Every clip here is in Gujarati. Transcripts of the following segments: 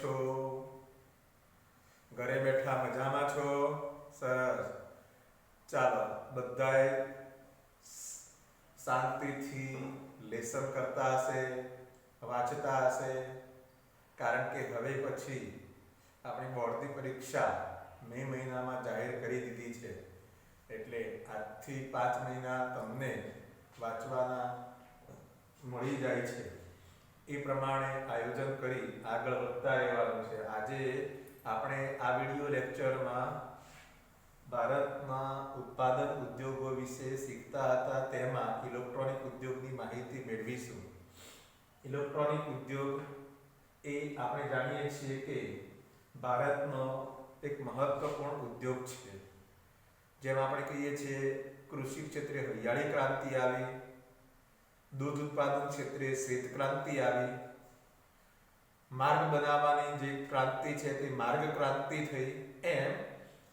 છો? ઘરે બેઠા મજામાં છો? સરસ. ચાલો બધાએ શાંતિથી લેસન કરતા હશે, વાંચતા હશે, કારણ કે હવે પછી આપણી બોર્ડની પરીક્ષા મે મહિનામાં જાહેર કરી દીધી છે. એટલે આજથી 5 મહિના તમને વાંચવાના મળી જાય છે. એ પ્રમાણે આયોજન કરી આગળ વધતા રહેવાનું છે. આજે આપણે આ વિડિયો લેક્ચરમાં ભારતમાં ઉત્પાદન ઉદ્યોગો વિશે શીખતા હતા, તેમાં ઇલેક્ટ્રોનિક ઉદ્યોગની માહિતી મેળવીશું. ઇલેક્ટ્રોનિક ઉદ્યોગ એ આપણે જાણીએ છીએ કે ભારતનો એક મહત્વપૂર્ણ ઉદ્યોગ છે. જેમ આપણે કહીએ છીએ કૃષિ ક્ષેત્રે હરિયાળી ક્રાંતિ આવી, દૂધ ઉત્પાદન ક્ષેત્રે શ્વેત ક્રાંતિ આવી, માર્ગ બનાવવાની જે ક્રાંતિ છે તે માર્ગ ક્રાંતિ થઈ, એમ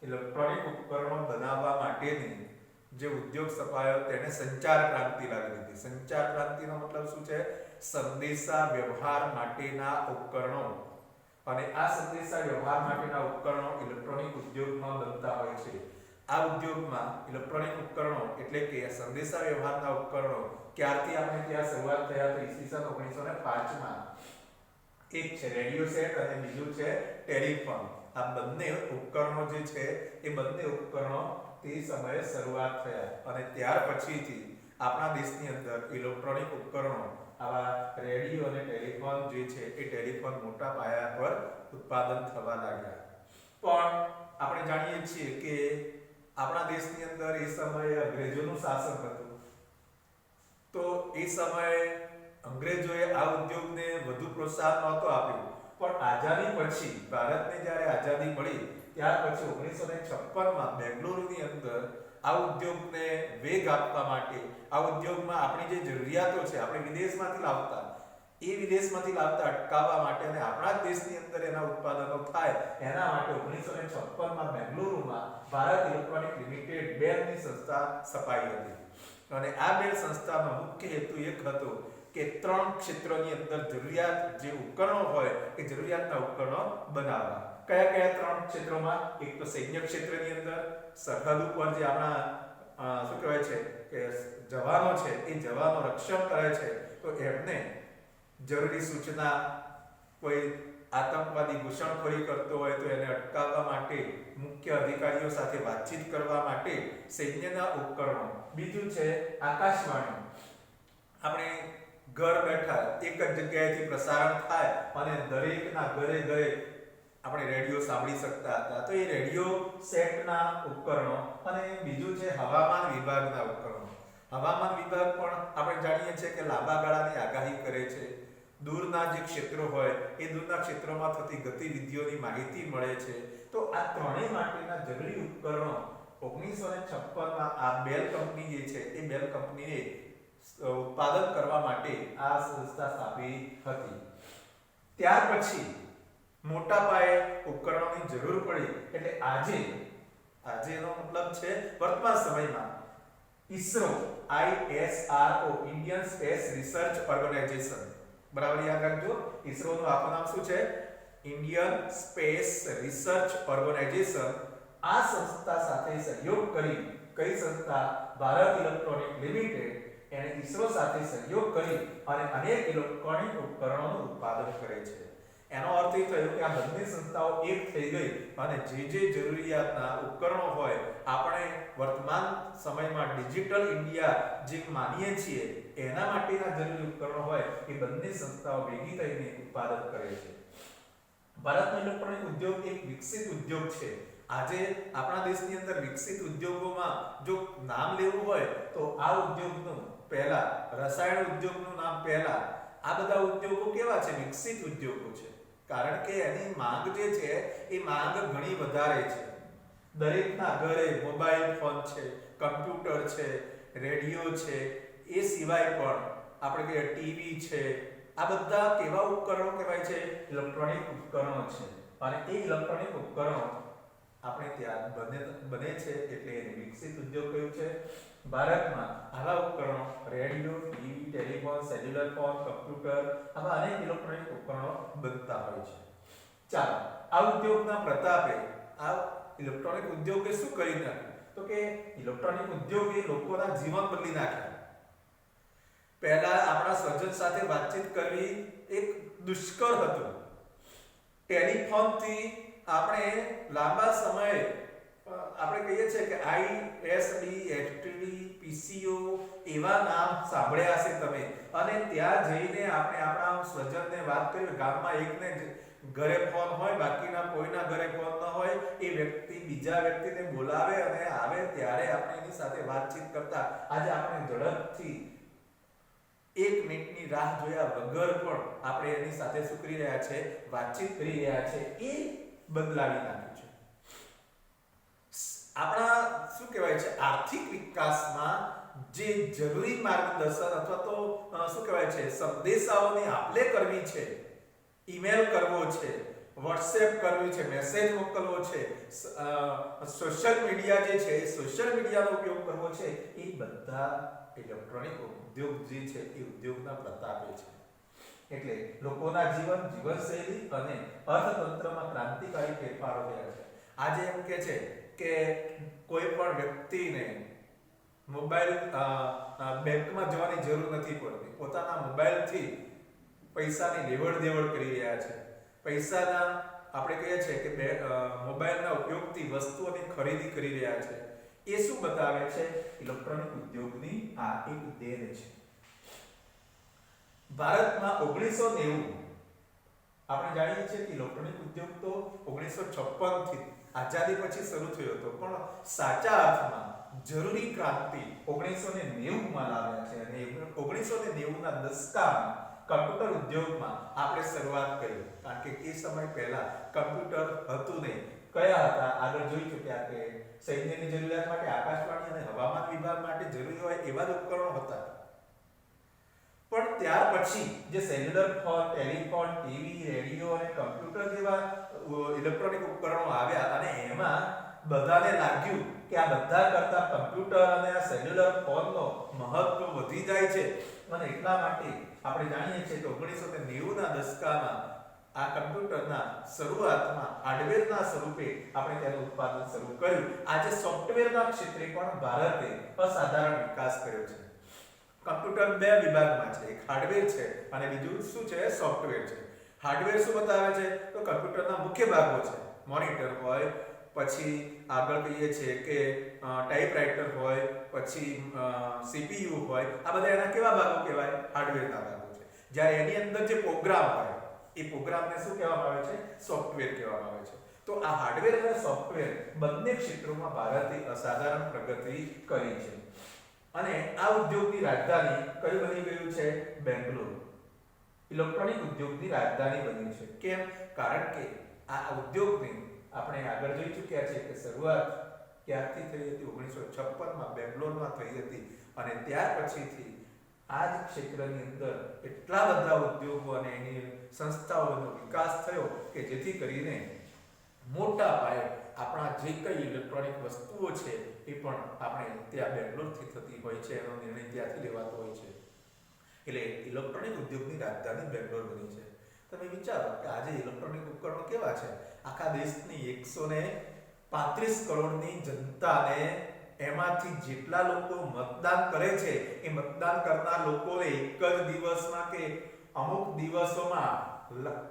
ઇલેક્ટ્રોનિક ઉપકરણો બનાવવા માટેની જે ઉદ્યોગ સ્થપાયો તેને સંચાર ક્રાંતિ લાવી દીધી. સંચાર ક્રાંતિનો મતલબ શું છે? સંદેશા વ્યવહાર માટેના ઉપકરણો. અને આ સંદેશા વ્યવહાર માટેના ઉપકરણો ઇલેક્ટ્રોનિક ઉદ્યોગમાં બનતા હોય છે. આ ઉદ્યોગમાં ઇલેક્ટ્રોનિક ઉપકરણો એટલે કે સંદેશા વ્યવહારના ઉપકરણો ક્યારથી આપણે ત્યાં શરૂઆત થયા તો ઈસવીસન 1905માં. એક છે રેડિયો સેટ અને બીજું છે ટેલિફોન. આ બંને ઉપકરણો જે છે એ બંને ઉપકરણો તે સમયે શરૂઆત થયા અને ત્યાર પછીથી આપણા દેશની અંદર ઇલેક્ટ્રોનિક ઉપકરણો આવા રેડિયો અને ટેલિફોન જે છે એ ટેલિફોન મોટા પાયા પર ઉત્પાદન થવા લાગ્યા. પણ આપણે જાણીએ છીએ કે આપણા દેશની અંદર એ સમયે અંગ્રેજોનું શાસન હતું. તો એ સમયે અંગ્રેજોએ આ ઉદ્યોગને વધુ પ્રોત્સાહન નહોતું આપ્યું. પણ આઝાદી પછી, ભારતને જ્યારે આઝાદી મળી ત્યાર પછી 1956માં બેંગ્લુરુની અંદર આ ઉદ્યોગને વેગ આપવા માટે, આ ઉદ્યોગમાં આપણી જે જરૂરિયાતો છે આપણે વિદેશમાંથી લાવતા, એ વિદેશમાંથી લાવતા અટકાવવા માટે અને આપણા દેશની અંદર એના ઉત્પાદનો થાય એના માટે 1956માં બેંગ્લુરુમાં ભારત ઇલેક્ટ્રોનિક લિમિટેડ બેલની સંસ્થા સ્થપાઈ હતી. અને આ બેલ સંસ્થાનો મુખ્ય હેતુ એક હતો કે 3 ક્ષેત્રોની અંદર જરૂરિયાત જે ઉપકરણો હોય એ જરૂરિયાતના ઉપકરણો બનાવવા. કયા કયા 3 ક્ષેત્રોમાં? એક તો સૈન્ય ક્ષેત્રની અંદર, સરહદ ઉપર જે આપણા શું કહેવાય છે કે જવાનો છે એ જવાનો રક્ષણ કરે છે, તો એમને જરૂરી સૂચના, કોઈ આતંકવાદી ઘૂસણખોરી કરતો હોય તો એને અટકાવવા માટે, મુખ્ય અધિકારીઓ સાથે વાતચીત કરવા માટે સૈન્યના ઉપકરણો. બીજું છે આકાશવાણી. આપણે ઘર બેઠા એક જ જગ્યાએથી પ્રસારણ થાય અને દરેકના ઘરે ઘરે આપણે રેડિયો સાંભળી શકતા હતા, તો એ રેડિયો સેટના ઉપકરણો. અને બીજું છે હવામાન વિભાગના ઉપકરણો. હવામાન વિભાગ પણ આપણે જાણીએ છીએ કે લાંબા ગાળાની આગાહી કરે છે. દૂરના જે ક્ષેત્રો હોય એ દૂરના ક્ષેત્રોમાં થતી ગતિવિધિઓની માહિતી મળે છે. તો આ ત્રણેય માટેના જરૂરી ઉપકરણો 1956માં આ બેલ કંપની જે છે એ બેલ કંપનીએ ઉત્પાદન કરવા માટે આ સંસ્થા સ્થાપી હતી. ત્યાર પછી મોટા પાયે ઉપકરણોની જરૂર પડી એટલે આજેનો મતલબ છે વર્તમાન સમયમાં ISRO, Indian space research organisation. બરાબર યાદ રાખજો, ISRO નું આખું નામ શું છે? Indian space research organisation. આ સંસ્થા સાથે સહયોગ કરી, કઈ સંસ્થા? Bharat electronic limited. એને ISRO સાથે સહયોગ કરી અને અનેક ઇલેક્ટ્રોનિક ઉપકરણોનું ઉત્પાદન કરે છે. એનો અર્થ એ થયો કે આ બંને સંસ્થાઓ એક થઈ ગઈ અને જે જરૂરિયાતના ઉપકરણો હોય, આપણે વર્તમાન સમયમાં ડિજિટલ ઇન્ડિયા જે માનીએ છીએ એના માટેના જરૂરી ઉપકરણો હોય એ બંને સંસ્થાઓ ભેગી થઈને ઉત્પાદન કરે છે. ભારતનો ઇલેક્ટ્રોનિક ઉદ્યોગ એક વિકસિત ઉદ્યોગ છે. આજે આપણા દેશની અંદર વિકસિત ઉદ્યોગોમાં જો નામ લેવું હોય તો આ ઉદ્યોગનું પહેલા, રસાયણ ઉદ્યોગનું નામ પહેલા. આ બધા ઉદ્યોગો કેવા છે? વિકસિત ઉદ્યોગો છે. કારણ કે એની માંગ જે છે એ માંગ ઘણી વધારે છે. દરેકના ઘરે મોબાઈલ ફોન છે, કમ્પ્યુટર છે, રેડિયો છે, એ સિવાય પણ આપણે કહીએ ટીવી છે. આ બધા કેવા ઉપકરણો કહેવાય છે? ઇલેક્ટ્રોનિક ઉપકરણો છે. અને એ ઇલેક્ટ્રોનિક ઉપકરણો આપણે ત્યાં બને છે એટલે એને વિકસિત ઉદ્યોગ કહ્યું છે. ભારતમાં આવા ઉપકરણો radio, TV, telephone, cellular phone, computer, આવા અનેક ઇલેક્ટ્રોનિક ઉપકરણો બનતા હોય છે. ચાલો, આ ઉદ્યોગના પ્રતાપે આ ઇલેક્ટ્રોનિક ઉદ્યોગે શું કરી નાખ્યું? તો કે ઇલેક્ટ્રોનિક ઉદ્યોગે લોકોના જીવન બદલી નાખ્યા. પહેલા આપણા સર્જન સાથે વાતચીત કરવી એક દુષ્કર હતું. ટેલિફોનથી આપણે લાંબા સમયે આપણે કહીએ છીએ કે આઈએસડી, એસટીડી, પીસીઓ એવા નામ સાંભળ્યા હશે તમે, અને ત્યાં જઈને આપણે આપણા સ્વજનને વાત કરી. ગામમાં એકને ઘરે ફોન હોય, બાકીના કોઈના ઘરે ફોન ન હોય, એ વ્યક્તિ બીજા વ્યક્તિને બોલાવે અને આવે ત્યારે આપણે એની સાથે વાતચીત કરતા. આજે આપણે ઝડપથી 1 મિનિટની રાહ જોયા વગર પણ આપણે એની સાથે શું કરી રહ્યા છે? વાતચીત કરી રહ્યા છે. એ બદલાવી નાખ્યું છે. આપણા શું કહેવાય છે, આર્થિક વિકાસમાં જે જરૂરી માર્ગદર્શન અથવા તો શું કહેવાય છે, સંદેશાઓની આપલે કરવી છે, ઈમેલ કરવો છે, વોટ્સએપ કરવી છે, મેસેજ મોકલવો છે, સોશિયલ મીડિયા જે છે, સોશિયલ મીડિયાનો ઉપયોગ કરવો છે, એ બધા ઇલેક્ટ્રોનિક ઉદ્યોગ જે છે એ ઉદ્યોગના પ્રતાપે છે. એટલે લોકોના જીવનશૈલી અને અર્થતંત્રમાં ક્રાંતિકારી ફેરફારો થયા છે. આજે એમ કે છે કે કોઈ પણ વ્યક્તિને મોબાઈલ બેંકમાં જવાની જરૂર નથી પડતી. પોતાના મોબાઈલથી પૈસાની લેવડ દેવડ કરી રહ્યા છે. પૈસાના આપણે કહીએ છીએ કે મોબાઈલના ઉપયોગથી વસ્તુઓની ખરીદી કરી રહ્યા છે. એ શું બતાવે છે? ઇલેક્ટ્રોનિક ઉદ્યોગની આ એક દેન છે. ભારતમાં 1990 આપણે જાણીએ છીએ કે ઇલેક્ટ્રોનિક ઉદ્યોગ તો 1956 થી આઝાદી પછી શરૂ થયો હતો, પણ સાચા અર્થમાં જરૂરી ક્રાંતિ 1990 માં લાવ્યા છે. અને 1990 ના દશકમાં કમ્પ્યુટર ઉદ્યોગમાં આપણે શરૂઆત કરી. કારણ કે એ સમય પહેલા કમ્પ્યુટર હતું નહીં. કયા હતા? આગળ જોઈ ચૂક્યા કે સૈન્યની જરૂરિયાત માટે, આકાશવાણી અને હવામાન વિભાગ માટે જરૂરી હોય એવા જ ઉપકરણો હતા. પણ ત્યાર પછી જે cellular phone, telephone, TV, radio અને કમ્પ્યુટર જેવા ઇલેક્ટ્રોનિક ઉપકરણો આવ્યા, અને એમાં બધાને લાગ્યું કે આ બધા કરતા કમ્પ્યુટર અને આ સેલ્યુલર ફોનનો મહત્વ વધી જાય છે. અને એટલા માટે આપણે જાણીએ છીએ કે 1990 ના દશકમાં આ કમ્પ્યુટરના શરૂઆતમાં હાર્ડવેરના સ્વરૂપે આપણે તેનું ઉત્પાદન શરૂ કર્યું. આજે સોફ્ટવેરના ક્ષેત્રે પણ ભારતે અસાધારણ વિકાસ કર્યો છે. કમ્પ્યુટર બે વિભાગમાં છે, એક હાર્ડવેર છે અને બીજું શું છે? સોફ્ટવેર છે. હાર્ડવેર શું બતાવે છે? તો કમ્પ્યુટરના મુખ્ય ભાગો છે. મોનિટર હોય, પછી આગળ કહીએ છીએ કે ટાઈપરાઈટર હોય, પછી સીપીયુ હોય. આ બધા એના કેવા ભાગો કહેવાય? હાર્ડવેરના ભાગો છે. જ્યારે એની અંદર જે પ્રોગ્રામ હોય એ પ્રોગ્રામને શું કહેવામાં આવે છે? સોફ્ટવેર કહેવામાં આવે છે. તો આ હાર્ડવેર અને સોફ્ટવેર બંને ક્ષેત્રોમાં ભારતે અસાધારણ પ્રગતિ કરી છે. અને આ ઉદ્યોગની રાજધાની કઈ બની ગયું છે? બેંગ્લોર. ઇલેક્ટ્રોનિક ઉદ્યોગની રાજધાની બની છે. કેમ? કારણ કે આ ઉદ્યોગની આપણે આગળ જોઈ ચૂક્યા છે કે શરૂઆત ક્યારથી થઈ હતી? 1956 માં બેંગ્લોરમાં થઈ હતી. અને ત્યાર પછીથી આ જ ક્ષેત્રની અંદર એટલા બધા ઉદ્યોગો અને એની સંસ્થાઓનો વિકાસ થયો કે જેથી કરીને મોટા પાયે આપણા જે કઈ ઇલેક્ટ્રોનિક વસ્તુઓ છે એ પણ આપણે ત્યાં બેંગ્લોરથી થતી હોય છે. એનો નિર્ણય ત્યાંથી લેવાતો હોય છે. એટલે ઇલેક્ટ્રોનિક ઉદ્યોગની રાજધાની બેંગ્લોર બની છે. તમે વિચારો કે આજે ઇલેક્ટ્રોનિક ઉપકરણો કેવા છે? આખા દેશની 135 કરોડની જનતાને એમાંથી જેટલા લોકો મતદાન કરે છે એ મતદાન કરનાર લોકોને એક જ દિવસમાં કે અમુક દિવસોમાં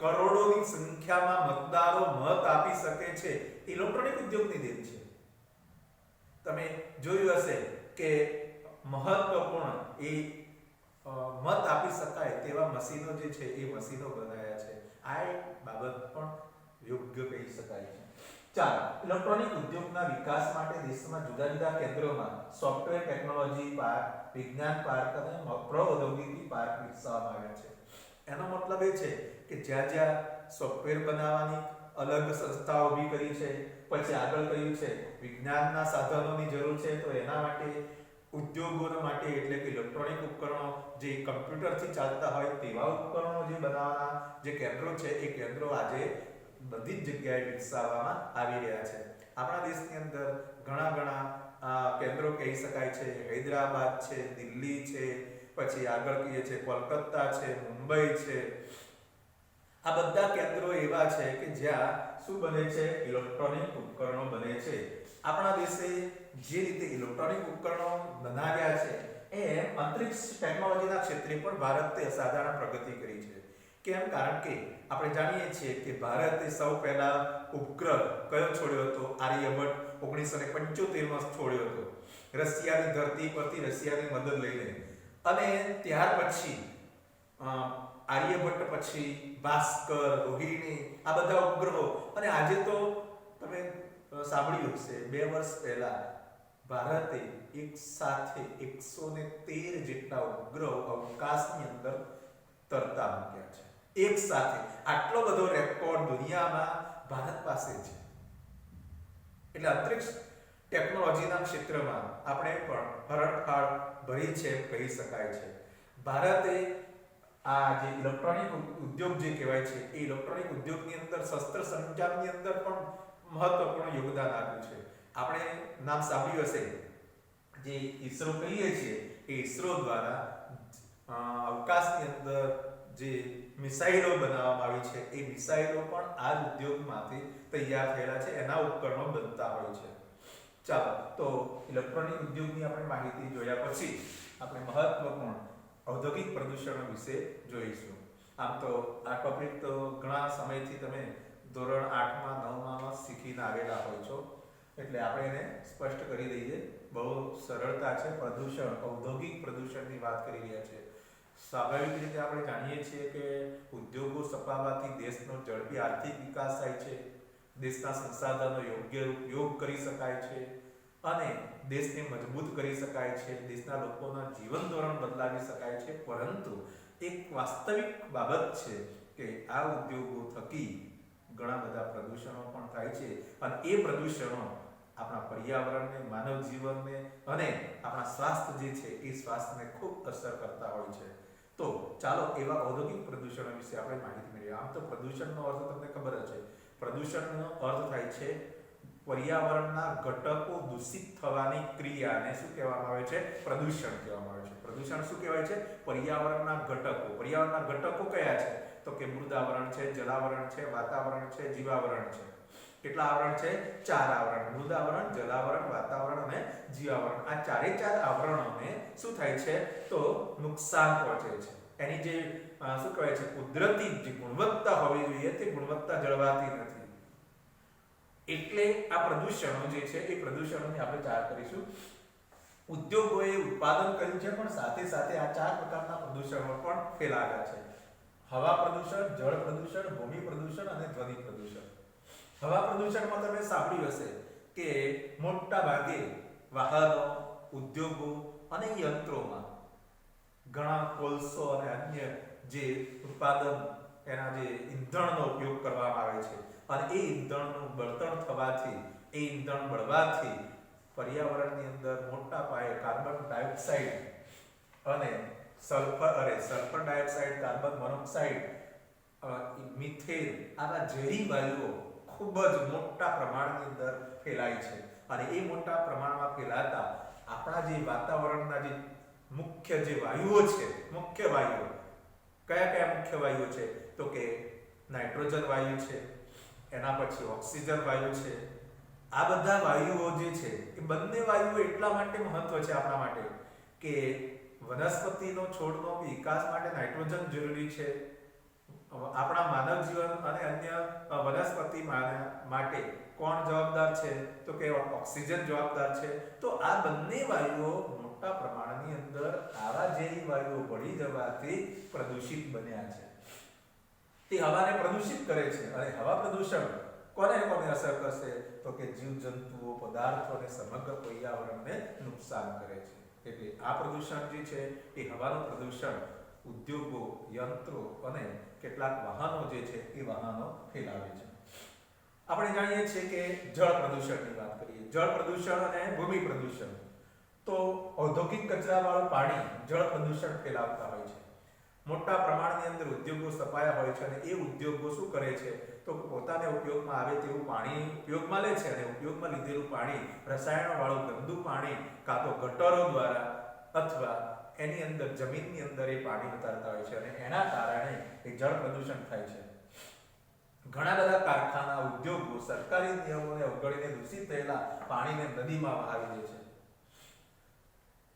કરોડોની સંખ્યામાં મતદારો મત આપી શકે છે. ઇલેક્ટ્રોનિક ઉદ્યોગની દેન છે. તમે જોયું હશે કે મહત્વપૂર્ણ એ મત આપી શકાય તેવા મશીનો જે છે એ મશીનો બનાવ્યા છે. આ એક બાબત પણ યોગ્ય કહી શકાય છે. ચાલો, ઇલેક્ટ્રોનિક ઉદ્યોગના વિકાસ માટે દેશમાં જુદા જુદા કેન્દ્રોમાં સોફ્ટવેર ટેકનોલોજી પાર્ક, વિજ્ઞાન પાર્ક અને પ્રૌદ્યોગિકી પાર્ક વિકસાવવામાં આવ્યા છે. એનો મતલબ એ છે કે જ્યાં જ્યાં સોફ્ટવેર બનાવવાની અલગ સંસ્થાઓ ઊભી કરી છે, પછી આગળ કહ્યું છે વિજ્ઞાનના સાધનોની જરૂર છે, તો એના માટે ઉદ્યોગો માટે એટલે કે ઇલેક્ટ્રોનિક ઉપકરણો જે કમ્પ્યુટરથી ચાલતા હોય તેવા ઉપકરણો જે બનાવવાના જે કેન્દ્રો છે એ કેન્દ્રો આજે બધી જ જગ્યાએ વિકસાવવામાં આવી રહ્યા છે. આપણા દેશની અંદર ઘણા કેન્દ્રો કહી શકાય છે. હૈદરાબાદ છે, દિલ્હી છે, પછી આગળ કહીએ છે કોલકાતા છે, મુંબઈ છે, આ બધા કેન્દ્રો એવા છે કે જ્યાં શું બને છે? ઇલેક્ટ્રોનિક ઉપકરણો બને છે. આપણા દેશે જે રીતે ઇલેક્ટ્રોનિક ઉપકરણો બનાવ્યા છે એમ અંતરિક્ષ ટેકનોલોજીના ક્ષેત્રે પણ ભારતે અસાધારણ પ્રગતિ કરી છે. કેમ? કારણ કે આપણે જાણીએ છીએ કે ભારતે સૌ પહેલા ઉપગ્રહ કયો છોડ્યો હતો? આર્યભટ્ટ 1975માં છોડ્યો હતો, રશિયાની ધરતી પરથી રશિયાની મદદ લઈને. અને ત્યાર પછી આર્યભટ્ટ પછી ભાસ્કર, રોહિણી, આ બધા ઉપગ્રહો. અને આજે તો તમે સાંભળ્યું હશે 2 વર્ષ પહેલા ભારતે એક સાથે 113 જેટલા ઉપગ્રહો અવકાશની અંદર તરતા મૂક્યા છે. એક સાથે આટલો બધો રેકોર્ડ દુનિયામાં ભારત પાસે છે. એટલે અંતરિક્ષ ટેકનોલોજીના ક્ષેત્રમાં આપણે પણ હરણફાળ ભરી છે કહી શકાય છે. ભારતે આ જે ઇલેક્ટ્રોનિક ઉદ્યોગ જે કહેવાય છે એ ઇલેક્ટ્રોનિક ઉદ્યોગની અંદર શસ્ત્ર સંચારની અંદર પણ મહત્વપૂર્ણ યોગદાન આપ્યું છે. આપણે નામ સાંભળ્યું હશે, જે ઈસરો કહીએ છીએ એ ઈસરો દ્વારા અવકાશની અંદર જે મિસાઇલો બનાવવામાં આવી છે એ મિસાઇલો પણ આ જ ઉદ્યોગમાંથી તૈયાર થયેલા છે, એના ઉપકરણો બનતા હોય છે. ચાલો, તો ઇલેક્ટ્રોનિક ઉદ્યોગની આપણે માહિતી જોયા પછી આપણે મહત્વપૂર્ણ ઔદ્યોગિક પ્રદૂષણો વિશે જોઈશું. આમ તો આ ટોપિક તો ઘણા સમયથી તમે ધોરણ 8માં 9માં શીખીને આવેલા હોય છો, એટલે આપણે એને સ્પષ્ટ કરી દઈએ. બહુ સરળતા છે. પ્રદૂષણ, ઔદ્યોગિક પ્રદૂષણની વાત કરી રહ્યા છે. સ્વાભાવિક રીતે આપણે જાણીએ છીએ કે ઉદ્યોગો સ્થપાવવાથી દેશનો ઝડપી આર્થિક વિકાસ થાય છે, દેશના સંસાધનો યોગ્ય ઉપયોગ કરી શકાય છે અને દેશને મજબૂત કરી શકાય છે, દેશના લોકોના જીવન ધોરણ બદલાવી શકાય છે. પરંતુ એક વાસ્તવિક બાબત છે કે આ ઉદ્યોગો થકી ઘણા બધા પ્રદૂષણો પણ થાય છે અને એ પ્રદૂષણો આપણા પર્યાવરણને, માનવ જીવનને અને આપણા સ્વાસ્થ્ય જે છે એ સ્વાસ્થ્યને ખૂબ અસર કરતા હોય છે. તો ચાલો એવા ઔદ્યોગિક પ્રદૂષણો વિશે આપણે માહિતી મેળવીએ. આમ તો પ્રદૂષણનો અર્થ તમને ખબર જ છે. પ્રદૂષણનો અર્થ થાય છે પર્યાવરણના ઘટકો દૂષિત થવાની ક્રિયાને શું કહેવામાં આવે છે? પ્રદૂષણ કહેવામાં આવે છે. પ્રદૂષણ શું કહેવાય છે? પર્યાવરણના ઘટકો. પર્યાવરણના ઘટકો કયા છે? તો કે મૃદાવરણ છે, જલાવરણ છે, વાતાવરણ છે, જીવાવરણ છે. કેટલા આવરણ છે? 4 આવરણ. મૃદાવરણ, જલાવરણ, વાતાવરણ અને જીવાવરણ. આ ચારે 4 આવરણોને શું થાય છે? તો નુકસાન પહોંચે છે. એની જે શું કહેવાય છે કુદરતી જે ગુણવત્તા હોવી જોઈએ તે ગુણવત્તા જળવાતી નથી. એટલે આ પ્રદૂષણો જે છે એ પ્રદૂષણોની આપણે ચાર કરીશું. ઉદ્યોગોએ ઉત્પાદન કર્યું છે, પણ સાથે સાથે આ 4 પ્રકારના પ્રદૂષણો પણ ફેલાયા છે. હવા પ્રદૂષણ, જળ પ્રદૂષણ, ભૂમિ પ્રદૂષણ અને ધ્વનિ પ્રદૂષણ. હવા પ્રદૂષણમાં તમે સાંભળ્યું હશે કે મોટા ભાગે વાહનો, ઉદ્યોગો અને યંત્રોમાં ઘણા કોલસો અને અન્ય જે ઉત્પાદન એના જે ઈંધણનો ઉપયોગ કરવામાં આવે છે અને એ ઈંધણનું બળતણ થવાથી, એ ઈંધણ બળવાથી પર્યાવરણની અંદર મોટા પાયે કાર્બન ડાયોક્સાઇડ અને sulphur dioxide, carbon monoxide, methane આવા ઝેરી વાયુઓ ખૂબ જ મોટા પ્રમાણની અંદર ફેલાય છે. અને એ મોટા પ્રમાણમાં ફેલાતા આપણા જે વાતાવરણના જે મુખ્ય જે વાયુઓ છે, મુખ્ય વાયુઓ કયા કયા મુખ્ય વાયુઓ છે? તો કે નાઇટ્રોજન વાયુ છે, એના પછી ઓક્સિજન વાયુ છે. આ બધા વાયુઓ જે છે એ બંને વાયુઓ એટલા માટે મહત્વ છે આપણા માટે કે વનસ્પતિનો, છોડનો વિકાસ માટે નાઇટ્રોજન જરૂરી છે. આપણા માનવ જીવન અને અન્ય વનસ્પતિ માટે કોણ જવાબદાર છે? તો કે ઓક્સિજન જવાબદાર છે. તો આ બંને વાયુઓ મોટા પ્રમાણની અંદર આવા ઝેરી વાયુઓ ભળી જવાથી પ્રદૂષિત બન્યા છે. તે હવાને પ્રદૂષિત કરે છે. અને હવા પ્રદૂષણ કોને અસર કરશે? તો કે જીવજંતુઓ, પદાર્થો અને સમગ્ર પર્યાવરણને નુકસાન કરે છે. એટલે આ પ્રદૂષણ જે છે એ હવાનું પ્રદૂષણ ઉદ્યોગો, યંત્રો અને કેટલાક વાહનો જે છે એ વાહનો ફેલાવે છે. આપણે જાણીએ છીએ કે જળ પ્રદૂષણની વાત કરીએ. જળ પ્રદૂષણ અને ભૂમિ પ્રદૂષણ. તો ઔદ્યોગિક કચરાવાળું પાણી જળ પ્રદૂષણ ફેલાવતા હોય છે. મોટા પ્રમાણની અંદર ઉદ્યોગો સ્થપાયા હોય છે અને એ ઉદ્યોગો શું કરે છે? તો પોતાને ઉપયોગમાં આવે તેવું પાણી ઉપયોગમાં લે છે અને ઉપયોગમાં લીધેલું પાણી, રસાયણવાળું ગંદુ પાણી કાં તો ગટરો દ્વારા અથવા એની અંદર જમીનની અંદર એ પાણી ઉતારતા હોય છે અને એના કારણે એ જળ પ્રદૂષણ થાય છે. ઘણા બધા કારખાના ઉદ્યોગો સરકારી નિયમોને અવગણીને દૂષિત થયેલા પાણીને નદીમાં વહાવી દે છે.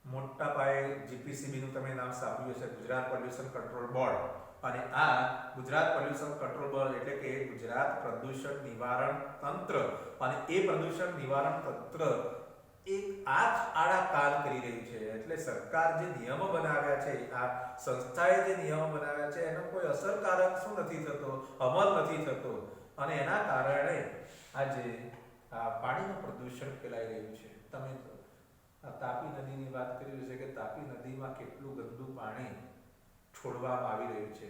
મોટા પાયે જીપીસીબી નું તમે નામ સાંભળ્યું હશે, ગુજરાત પોલ્યુશન કંટ્રોલ બોર્ડ. અને આ ગુજરાત પોલ્યુશન કંટ્રોલ બોર્ડ એટલે કે ગુજરાત પ્રદૂષણ નિવારણ તંત્ર, અને એ પ્રદૂષણ નિવારણ તંત્ર એક આંખ આડા કામ કરી રહ્યું છે. એટલે સરકાર જે નિયમો બનાવ્યા છે, આ સંસ્થાએ જે નિયમો બનાવ્યા છે, એનો કોઈ અસરકારક શું નથી થતો, અમલ નથી થતો, અને એના કારણે આજે આ પાણીનું પ્રદૂષણ ફેલાઈ રહ્યું છે. તમે તાપી નદીની વાત કરી છે કે તાપી નદીમાં કેટલું ગંદુ પાણી છોડવામાં આવી રહ્યું છે,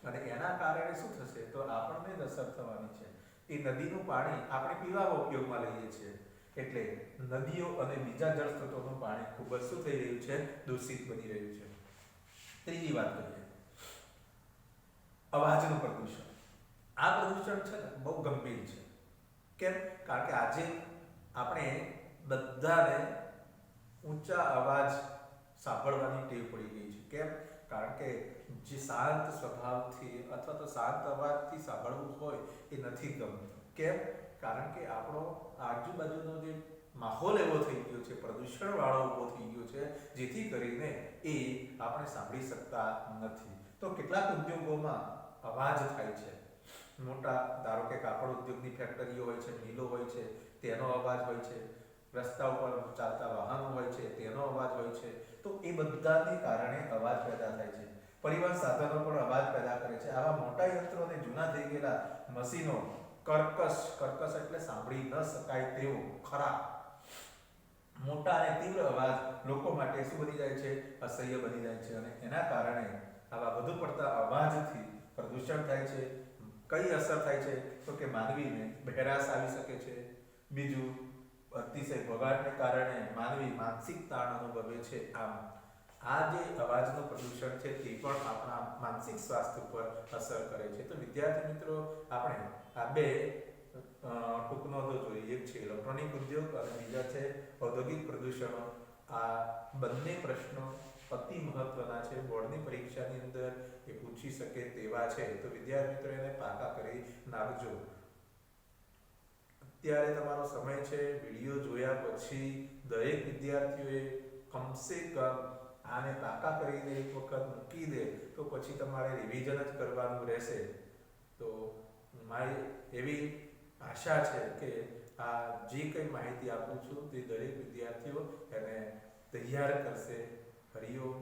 અને એના કારણે શું થશે તો આપણને જ અસર થવાની છે. એ નદીનું પાણી આપણે પીવામાં ઉપયોગમાં લઈએ છીએ, એટલે નદીઓ અને બીજા જળ સ્ત્રોતોનું પાણી ખૂબ જ શું થઈ રહ્યું છે, દૂષિત બની રહ્યું છે. ત્રીજી વાત કરીએ, અવાજનું પ્રદૂષણ. આ પ્રદૂષણ છે ને બહુ ગંભીર છે. કેમ? કારણ કે આજે આપણે બધાને ઊંચા અવાજ સાંભળવાની ટેવ પડી ગઈ છે. કેમ? કારણ કે જે શાંત સ્વભાવથી અથવા તો શાંત અવાજથી સાંભળવું હોય એ નથી ગમતું. કેમ? કારણ કે આપણો આજુબાજુનો જે માહોલ એવો થઈ ગયો છે, પ્રદૂષણ વાળો ઉભો થઈ ગયો છે, જેથી કરીને એ આપણે સાંભળી શકતા નથી. તો કેટલાક ઉદ્યોગોમાં અવાજ થાય છે. મોટા ધારો કે કાપડ ઉદ્યોગની ફેક્ટરીઓ હોય છે, મિલો હોય છે, તેનો અવાજ હોય છે, રસ્તા ઉપર ચાલતા વાહનો હોય છે, તેનો અવાજ હોય છે. તો એ બધાને કારણે અવાજ પેદા થાય છે. પરિવહન સાધનો પણ અવાજ પેદા કરે છે. આવા મોટા યંત્રો અને જૂના થઈ ગયેલા મશીનો કર્કશ એટલે સાંભળી ન શકાય તેવો ખરાબ મોટા અને તીવ્ર અવાજ લોકો માટે શું બની જાય છે, અસહ્ય બની જાય છે. અને એના કારણે આવા વધુ પડતા અવાજથી પ્રદૂષણ થાય છે. કઈ અસર થાય છે તો કે માનવીને બહેરાશ આવી શકે છે. બીજું, અતિશય ભગાડને કારણે માનવી માનસિક તાણ અનુભવે છે. આમ આ જે અવાજનું પ્રદૂષણ છે તે પણ આપણા માનસિક સ્વાસ્થ્ય ઉપર અસર કરે છે. તો વિદ્યાર્થી મિત્રો, આપણે આ બે ટૂંક નોંધો જોઈ. એક છે ઇલેક્ટ્રોનિક ઉદ્યોગ અને બીજા છે ઔદ્યોગિક પ્રદૂષણો. આ બંને પ્રશ્નો અતિ મહત્વના છે. બોર્ડની પરીક્ષાની અંદર એ પૂછી શકે તેવા છે. તો વિદ્યાર્થી મિત્રો એને પાકા કરી નાખજો. અત્યારે તમારો સમય છે. વિડીયો જોયા પછી દરેક વિદ્યાર્થીઓએ કમસે કમ આને પાકા કરીને એક વખત મૂકી દે તો પછી તમારે રિવિઝન જ કરવાનું રહેશે. તો મારી એવી આશા છે કે આ જે કંઈ માહિતી આપું છું તે દરેક વિદ્યાર્થીઓ એને તૈયાર કરશે. હરિઓમ.